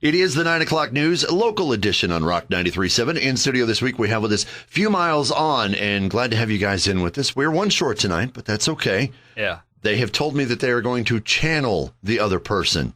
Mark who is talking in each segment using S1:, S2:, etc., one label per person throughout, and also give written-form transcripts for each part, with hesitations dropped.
S1: It is the 9 o'clock news, local edition on Rock 93.7. In studio this week, we have with us Few Miles On, and glad to have you guys in with us. We're one short tonight, but that's okay.
S2: Yeah.
S1: They have told me that they are going to channel the other person.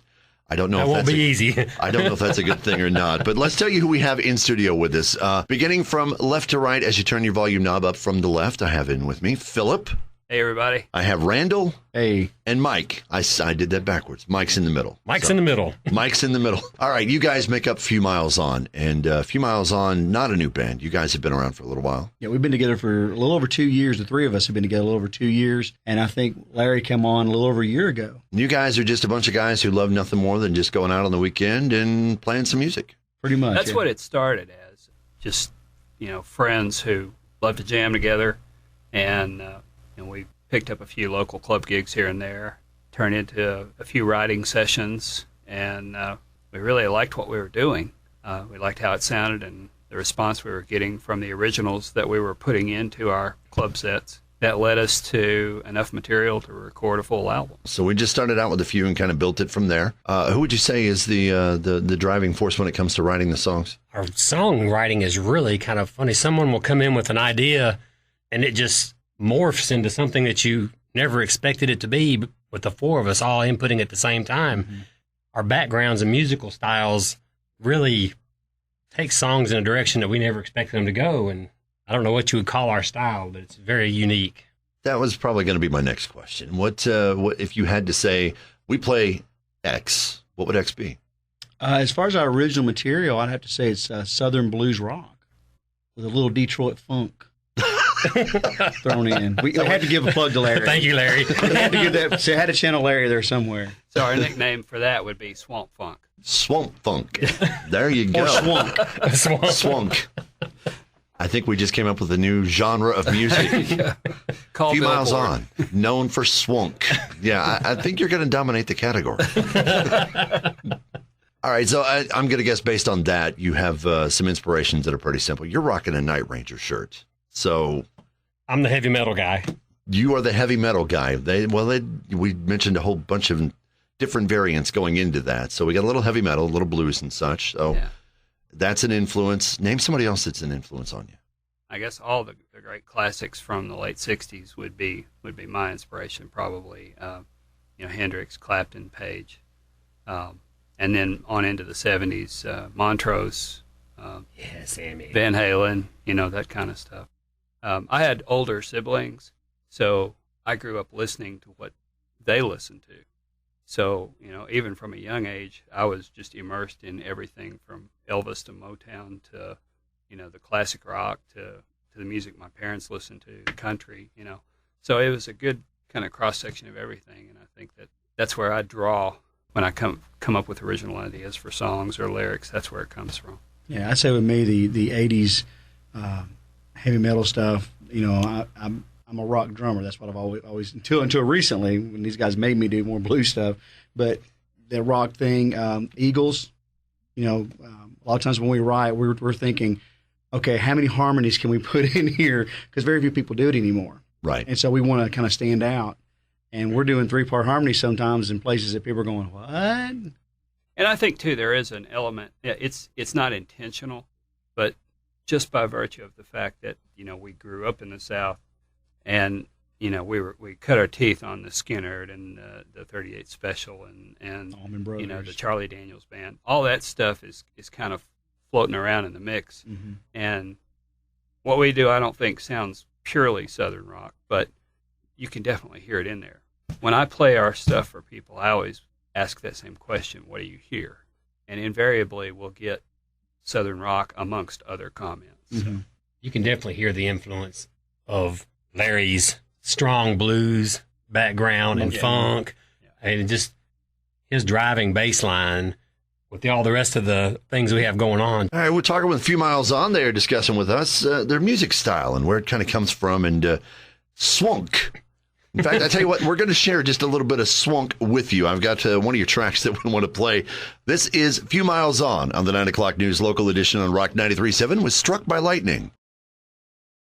S1: I don't know if
S3: won't
S1: that's
S3: be easy.
S1: I don't know if that's a good thing or not, but let's tell you who we have in studio with us. Beginning from left to right, as you turn your volume knob up from the left, I have in with me Philip.
S2: Hey, everybody.
S1: I have Randall.
S4: Hey.
S1: And Mike. I did that backwards. Mike's in the middle.
S3: Mike's in the middle.
S1: Mike's in the middle. All right, you guys make up Few Miles On. And Few Miles On, not a new band. You guys have been around for a little while.
S4: Yeah, we've been together for a little over 2 years. The three of us have been together a little over 2 years. And I think Larry came on a little over a year ago.
S1: You guys are just a bunch of guys who love nothing more than just going out on the weekend and playing some music.
S4: Pretty much.
S2: That's what it started as. Just, friends who love to jam together. And we picked up a few local club gigs here and there, turned into a few writing sessions, and we really liked what we were doing. We liked how it sounded and the response we were getting from the originals that we were putting into our club sets. That led us to enough material to record a full album.
S1: So we just started out with a few and kind of built it from there. Who would you say is the driving force when it comes to writing the songs?
S3: Our songwriting is really kind of funny. Someone will come in with an idea, and it just morphs into something that you never expected it to be, with the four of us all inputting at the same time. Mm-hmm. Our backgrounds and musical styles really take songs in a direction that we never expected them to go, and I don't know what you would call our style, but it's very unique.
S1: That was probably going to be my next question. What if you had to say, we play X, what would X be?
S4: As far as our original material, I'd have to say it's Southern blues rock with a little Detroit funk thrown in. We had to give a plug to Larry.
S3: Thank you, Larry.
S4: We had to give that. So I had to channel Larry there somewhere.
S2: So our nickname for that would be Swamp Funk.
S1: Swamp Funk. There you go.
S4: Or swunk.
S1: Swunk. I think we just came up with a new genre of music.
S2: Few
S1: Miles On, known for swunk. Yeah, I think you're going to dominate the category. All right, so I'm going to guess based on that, you have some inspirations that are pretty simple. You're rocking a Night Ranger shirt. So
S3: I'm the heavy metal guy.
S1: You are the heavy metal guy. We mentioned a whole bunch of different variants going into that. So we got a little heavy metal, a little blues and such. So that's an influence. Name somebody else that's an influence on you.
S2: I guess all the great classics from the late 60s would be my inspiration, probably. Hendrix, Clapton, Page. And then on into the 70s, Montrose,
S3: Sammy,
S2: Van Halen, that kind of stuff. I had older siblings, so I grew up listening to what they listened to. So, even from a young age, I was just immersed in everything from Elvis to Motown to, the classic rock to the music my parents listened to, the country, So it was a good kind of cross-section of everything, and I think that's where I draw when I come up with original ideas for songs or lyrics. That's where it comes from.
S4: Yeah, I'd say with me, the 80s heavy metal stuff, I'm a rock drummer. That's what I've always until recently, when these guys made me do more blues stuff. But the rock thing, Eagles, a lot of times when we write, we're thinking, okay, how many harmonies can we put in here? Because very few people do it anymore.
S1: Right.
S4: And so we want to kind of stand out. And we're doing 3-part harmonies sometimes in places that people are going, what?
S2: And I think, too, there is an element. It's not intentional, but just by virtue of the fact that, we grew up in the South and, we cut our teeth on the Skinner and the 38 Special and the Charlie Daniels Band. All that stuff is kind of floating around in the mix. Mm-hmm. And what we do, I don't think, sounds purely Southern rock, but you can definitely hear it in there. When I play our stuff for people, I always ask that same question, what do you hear? And invariably we'll get Southern rock amongst other comments.
S4: Mm-hmm.
S2: So.
S3: You can definitely hear the influence of Larry's strong blues background and funk, and just his driving bass line with all the rest of the things we have going on.
S1: All right, we're talking with a Few Miles On there, discussing with us their music style and where it kind of comes from, and swunk. In fact, I tell you what, we're going to share just a little bit of swunk with you. I've got one of your tracks that we want to play. This is Few Miles On the 9 o'clock news local edition on Rock 93.7 with Struck by Lightning.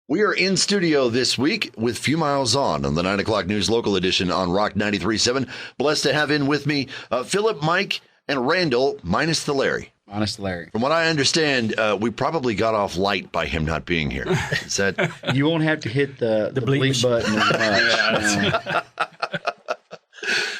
S1: We are in studio this week with Few Miles On the 9 o'clock news local edition on Rock 93.7. Blessed to have in with me Philip, Mike, and Randall minus the Larry.
S4: Minus the Larry.
S1: From what I understand, we probably got off light by him not being here. Is that?
S4: You won't have to hit the bleep button as much.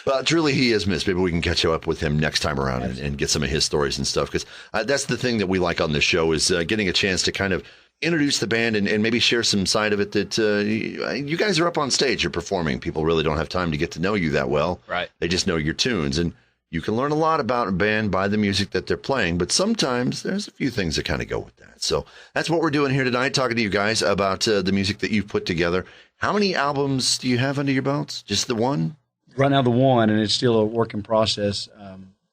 S1: Well, truly, he is missed. Maybe we can catch up with him next time around and get some of his stories and stuff. Because that's the thing that we like on this show is getting a chance to kind of introduce the band and maybe share some side of it that you guys are up on stage, you're performing. People really don't have time to get to know you that well.
S2: Right.
S1: They just know your tunes. And you can learn a lot about a band by the music that they're playing. But sometimes there's a few things that kind of go with that. So that's what we're doing here tonight, talking to you guys about the music that you've put together. How many albums do you have under your belts? Just the one?
S4: Right now, the one, and it's still a work in process.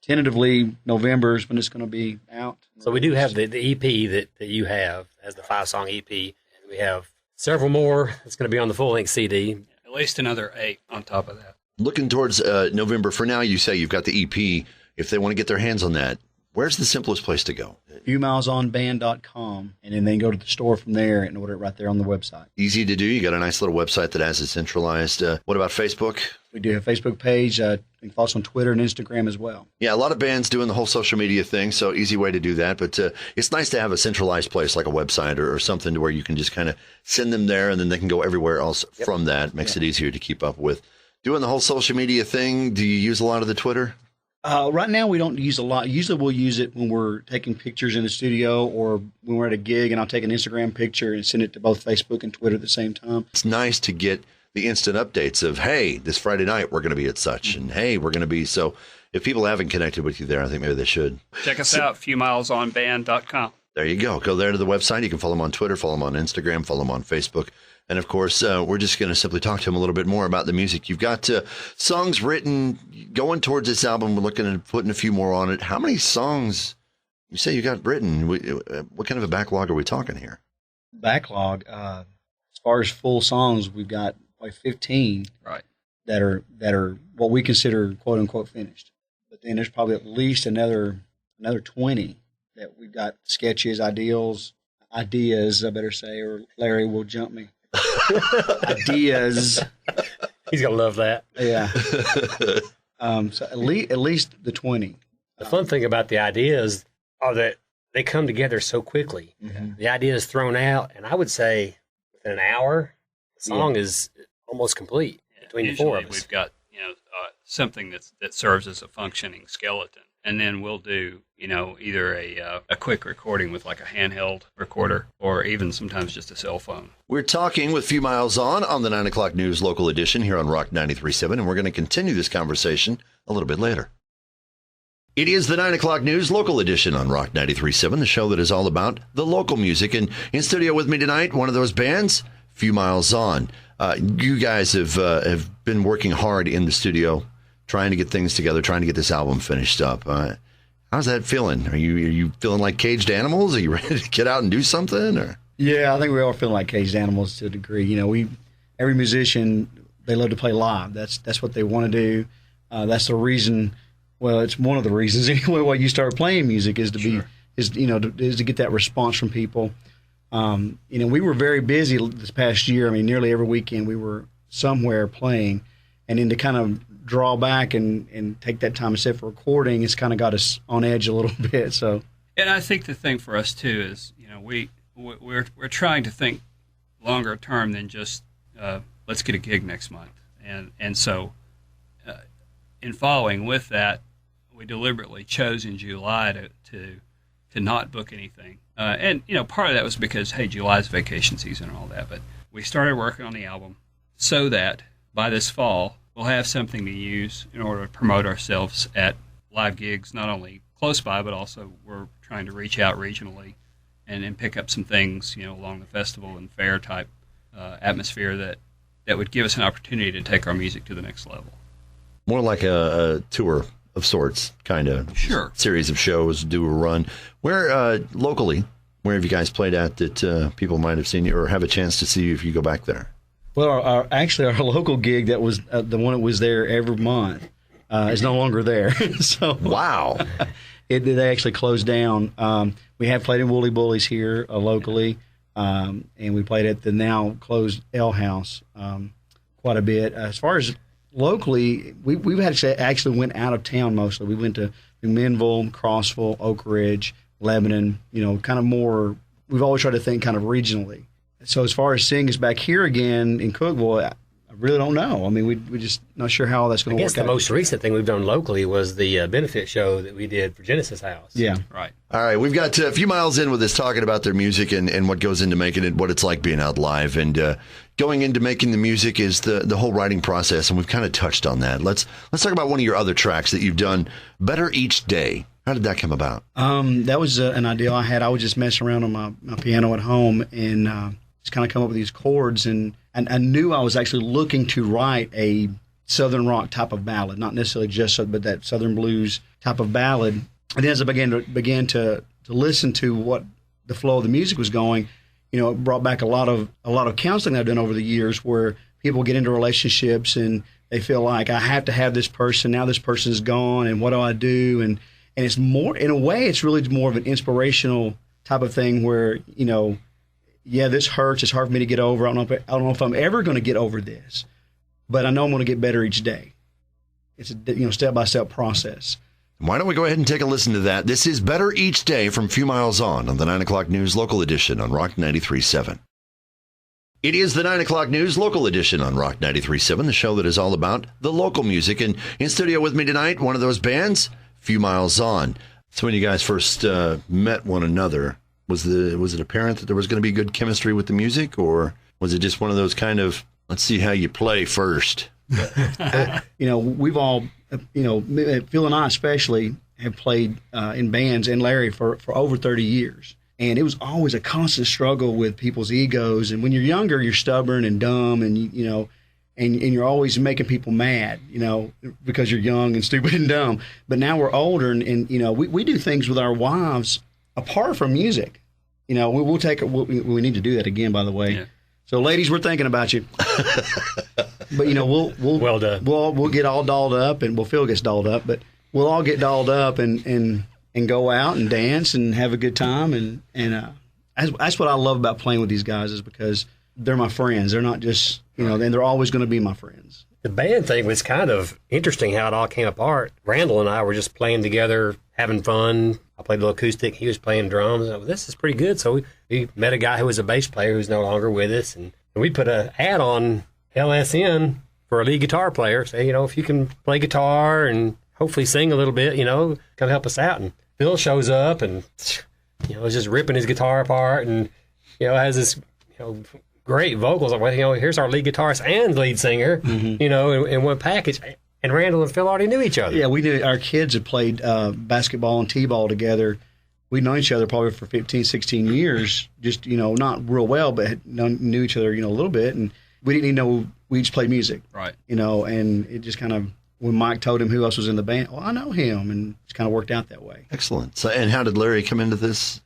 S4: Tentatively, November is when it's going to be out.
S3: So we do have the EP that you have as the 5-song EP. And we have several more that's going to be on the full-length CD.
S2: At least another 8 on top of that.
S1: Looking towards November, for now, you say you've got the EP. If they want to get their hands on that, where's the simplest place to go?
S4: fewmilesonband.com, and then they can go to the store from there and order it right there on the website.
S1: Easy to do. You got a nice little website that has it centralized. What about Facebook?
S4: We do have a Facebook page. You can follow us on Twitter and Instagram as well.
S1: Yeah, a lot of bands doing the whole social media thing, so easy way to do that. But it's nice to have a centralized place like a website or something to where you can just kind of send them there, and then they can go everywhere else from that. Makes it easier to keep up with. Doing the whole social media thing, do you use a lot of the Twitter?
S4: Right now, we don't use a lot. Usually, we'll use it when we're taking pictures in the studio or when we're at a gig, and I'll take an Instagram picture and send it to both Facebook and Twitter at the same time.
S1: It's nice to get the instant updates of, hey, this Friday night we're going to be at such, and hey, we're going to be. So if people haven't connected with you there, I think maybe they should.
S2: Check us out, fewmilesonband.com.
S1: There you go. Go there to the website. You can follow them on Twitter, follow them on Instagram, follow them on Facebook. And, of course, we're just going to simply talk to him a little bit more about the music. You've got songs written going towards this album. We're looking at putting a few more on it. How many songs you say you got written? What kind of a backlog are we talking here?
S4: Backlog, as far as full songs, we've got like 15 that are what we consider quote unquote finished. But then there's probably at least another 20 that we've got sketches, ideas, I better say, or Larry will jump me. Ideas.
S3: He's gonna love that.
S4: Yeah. So at least the 20.
S3: The fun thing about the ideas are that they come together so quickly.
S4: Mm-hmm.
S3: The idea is thrown out, and I would say within an hour, the song is almost complete between the four of us.
S2: We've got something that serves as a functioning skeleton, and then we'll do either a quick recording with like a handheld recorder, or even sometimes just a cell phone.
S1: We're talking with Few Miles on the 9 o'clock news local edition here on Rock 93.7, and we're going to continue this conversation a little bit later. It is the 9 o'clock news local edition on Rock 93.7, the show that is all about the local music. And in studio with me tonight, one of those bands, Few Miles On. You guys have been working hard in the studio, trying to get things together, trying to get this album finished up. How's that feeling? Are you feeling like caged animals? Are you ready to get out and do something? Or?
S4: Yeah, I think we all feel like caged animals to a degree. Every musician, they love to play live. That's what they want to do. That's the reason. Well, it's one of the reasons anyway why you start playing music is to get that response from people. We were very busy this past year. I mean, nearly every weekend we were somewhere playing, and then to kind of draw back and take that time instead for recording, it's kind of got us on edge a little bit. So,
S2: and I think the thing for us too is we're trying to think longer term than just let's get a gig next month, and so in following with that, we deliberately chose in July to not book anything, and part of that was because July's vacation season and all that, but we started working on the album so that by this fall we'll have something to use in order to promote ourselves at live gigs, not only close by, but also we're trying to reach out regionally and pick up some things, along the festival and fair type atmosphere that would give us an opportunity to take our music to the next level.
S1: More like a tour of sorts, kind of.
S2: Sure. Series
S1: of shows, do a run. Where, locally, where have you guys played at that people might have seen you or have a chance to see you if you go back there?
S4: Well, our local gig that was the one that was there every month is no longer there. So
S1: wow,
S4: they actually closed down. We have played in Woolly Bullies here locally, and we played at the now closed Ale House quite a bit. As far as locally, we've actually went out of town mostly. We went to Minville, Crossville, Oak Ridge, Lebanon, kind of more. We've always tried to think kind of regionally. So as far as seeing us back here again in Cookeville, I really don't know. I mean, we're just not sure how all that's going to work out.
S3: I guess the most recent thing we've done locally was the benefit show that we did for Genesis House.
S4: Yeah.
S2: Right.
S1: All right, we've got a few miles in with this, talking about their music and what goes into making it, what it's like being out live. And going into making the music is the whole writing process, and we've kind of touched on that. Let's talk about one of your other tracks that you've done, Better Each Day. How did that come about?
S4: That was an idea I had. I was just messing around on my piano at home and just kind of come up with these chords. And I knew I was actually looking to write a Southern rock type of ballad, not necessarily just but that Southern blues type of ballad. And then as I began to listen to what the flow of the music was going, it brought back a lot of counseling I've done over the years, where people get into relationships and they feel like, I have to have this person, now this person's gone, and what do I do? And it's more, in a way, it's really more of an inspirational type of thing where, this hurts. It's hard for me to get over. I don't know if I'm ever going to get over this, but I know I'm going to get better each day. It's a step-by-step process.
S1: Why don't we go ahead and take a listen to that? This is Better Each Day from Few Miles On the 9 o'clock news local edition on Rock 93.7. It is the 9 o'clock news local edition on Rock 93.7, the show that is all about the local music. And in studio with me tonight, one of those bands, Few Miles On. So when you guys first met one another, was it apparent that there was going to be good chemistry with the music, or was it just one of those kind of, let's see how you play first?
S4: We've all, Phil and I especially have played in bands, and Larry for over 30 years. And it was always a constant struggle with people's egos. And when you're younger, you're stubborn and dumb, and and you're always making people mad, because you're young and stupid and dumb. But now we're older, and we do things with our wives apart from music. We'll take it. We need to do that again, by the way. Yeah. So, ladies, we're thinking about you. But we'll
S3: well done.
S4: We'll get all dolled up, and Phil gets dolled up, but we'll all get dolled up and go out and dance and have a good time. And that's what I love about playing with these guys, is because they're my friends. They're not just and they're always going to be my friends.
S3: The band thing was kind of interesting how it all came apart. Randall and I were just playing together, having fun. I played a little acoustic. He was playing drums. This is pretty good. So we met a guy who was a bass player who's no longer with us. And we put an ad on LSN for a lead guitar player. Say, if you can play guitar and hopefully sing a little bit, come help us out. And Phil shows up and, is just ripping his guitar apart and, has this, great vocals. Like, here's our lead guitarist and lead singer, in one package. And Randall and Phil already knew each other.
S4: Yeah, we knew. Our kids had played basketball and t-ball together. We'd known each other probably for 15, 16 years, just, not real well, but knew each other, a little bit. And we didn't even know we just played music.
S2: Right.
S4: And it just kind of, when Mike told him who else was in the band, I know him, and it's kind of worked out that way.
S1: Excellent. So, and how did Larry come into this?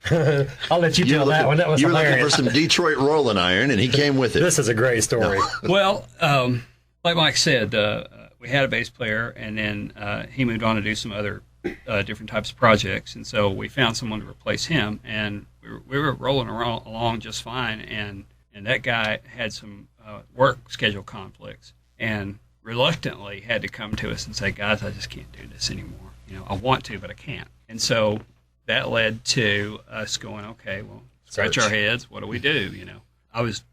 S3: I'll let you tell that one. That was hilarious.
S1: You were looking for some Detroit rolling iron, and he came with it.
S3: This is a great story.
S1: No.
S2: Well, like Mike said, we had a bass player, and then he moved on to do some other different types of projects, and so we found someone to replace him, and we were rolling along just fine, and that guy had some work schedule conflicts, and reluctantly had to come to us and say, guys, I just can't do this anymore. I want to, but I can't. And so that led to us going, okay, well, scratch our heads. What do we do? I was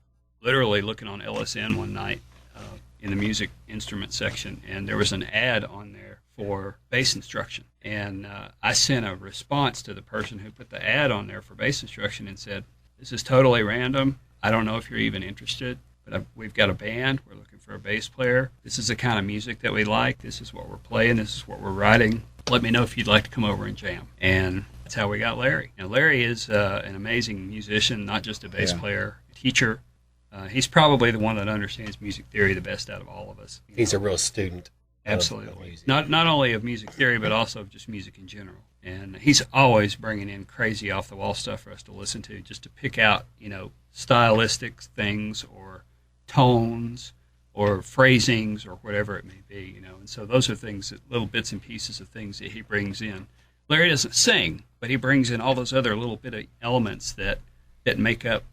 S2: literally looking on LSN one night in the music instrument section, and there was an ad on there for bass instruction. And I sent a response to the person who put the ad on there for bass instruction and said, this is totally random. I don't know if you're even interested, but we've got a band. We're looking for a bass player. This is the kind of music that we like. This is what we're playing. This is what we're writing. Let me know if you'd like to come over and jam. And that's how we got Larry. Now, Larry is an amazing musician, not just a bass player, a teacher. He's probably the one that understands music theory the best out of all of us.
S3: He's a real student.
S2: Absolutely. Not only of music theory, but also of just music in general. And he's always bringing in crazy off-the-wall stuff for us to listen to, just to pick out, stylistic things or tones or phrasings or whatever it may be, And so those are things, little bits and pieces of things that he brings in. Larry doesn't sing, but he brings in all those other little bit of elements that make up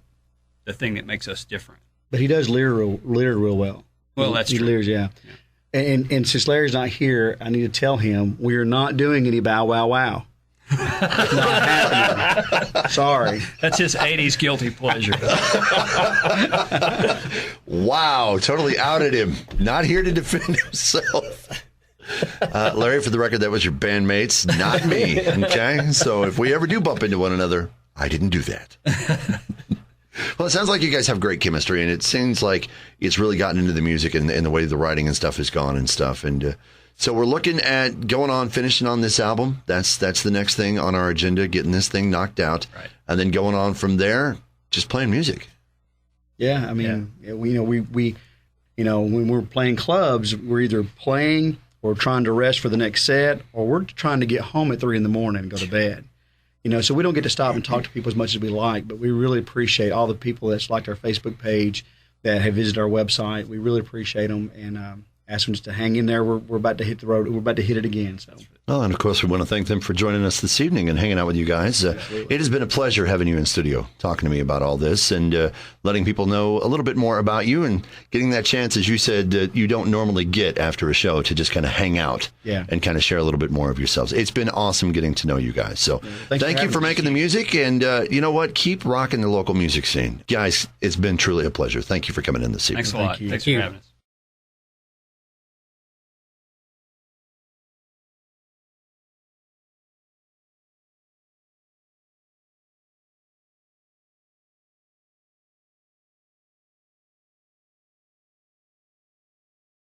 S2: the thing that makes us different.
S4: But he does lyre real well.
S2: Well, that's
S4: he
S2: true.
S4: Lyres, yeah. And since Larry's not here, I need to tell him we are not doing any bow wow wow. It's not happening. Sorry.
S2: That's his 80s guilty pleasure.
S1: Wow, totally outed him. Not here to defend himself. Larry, for the record, that was your bandmates, not me. Okay? So if we ever do bump into one another, I didn't do that. Well, it sounds like you guys have great chemistry, and it seems like it's really gotten into the music and the way the writing and stuff has gone and stuff. And so we're looking at going on, finishing on this album. That's the next thing on our agenda, getting this thing knocked out.
S2: Right.
S1: And then going on from there, just playing music.
S4: Yeah, I mean, we when we're playing clubs, we're either playing or trying to rest for the next set, or we're trying to get home at 3 a.m. and go to bed. So we don't get to stop and talk to people as much as we like, but we really appreciate all the people that's liked our Facebook page, that have visited our website. We really appreciate them, and ask them just to hang in there. We're about to hit the road. We're about to hit it again. So.
S1: Well, and of course, we want to thank them for joining us this evening and hanging out with you guys. It has been a pleasure having you in studio, talking to me about all this and letting people know a little bit more about you and getting that chance, as you said, that you don't normally get after a show to just kind of hang out and kind of share a little bit more of yourselves. It's been awesome getting to know you guys. So thank you for making the music. And you know what? Keep rocking the local music scene. Guys, it's been truly a pleasure. Thank you for coming in this evening.
S2: Thanks a lot. Thanks for having us.